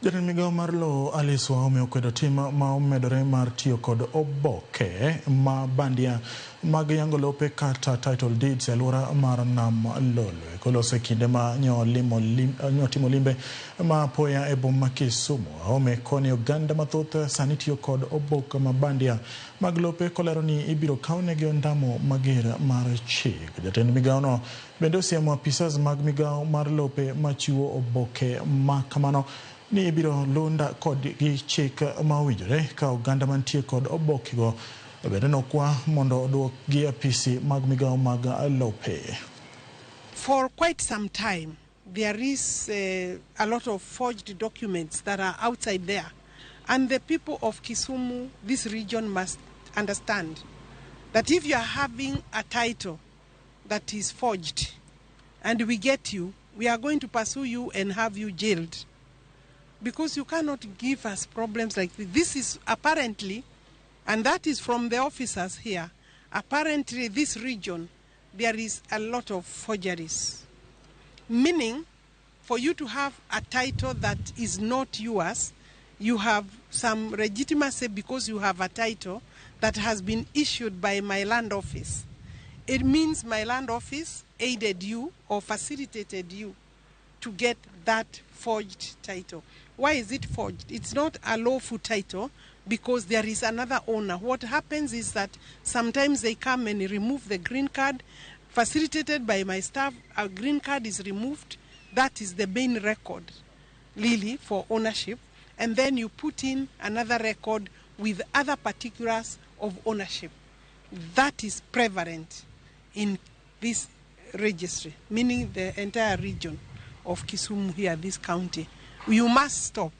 Jatend migawo mar lowo Alice Wahome okwedo tim ma omedore mar tiyo kod oboke mabandia mag yango lope kata title deeds e alwora mar nam Lolwe. Kolose kinde ma timo limbe ma apoya e boma ma Kisumu. Wahome koni oganda mathoth sani tiyo kod obok mabandia mag lope kolero ni ibiro kawnegi ondamo mager mar chik. Jatend migawo no bende osiemo apisas mag migawo mar lope machiwo oboke ma kamano ni ibiro lunda kod gi chik ma owinjore ka oganda mantie kod obokego bende nokwa mondo oduok gi apisi mag migawo mag lope. For quite some time there is a lot of forged documents that are outside there, and the people of Kisumu, this region, must understand that if you are having a title that is forged and we get you, we are going to pursue you and have you jailed. Because you cannot give us problems like this. This is apparently, and that is from the officers here, apparently this region, there is a lot of forgeries. Meaning, for you to have a title that is not yours, you have some legitimacy because you have a title that has been issued by my land office. It means my land office aided you or facilitated you to get that forged title. Why is it forged? It's not a lawful title because there is another owner. What happens is that sometimes they come and remove the green card, facilitated by my staff. A green card is removed. That is the main record, really, for ownership. And then you put in another record with other particulars of ownership. That is prevalent in this registry, meaning the entire region of Kisumu here, this county. You must stop.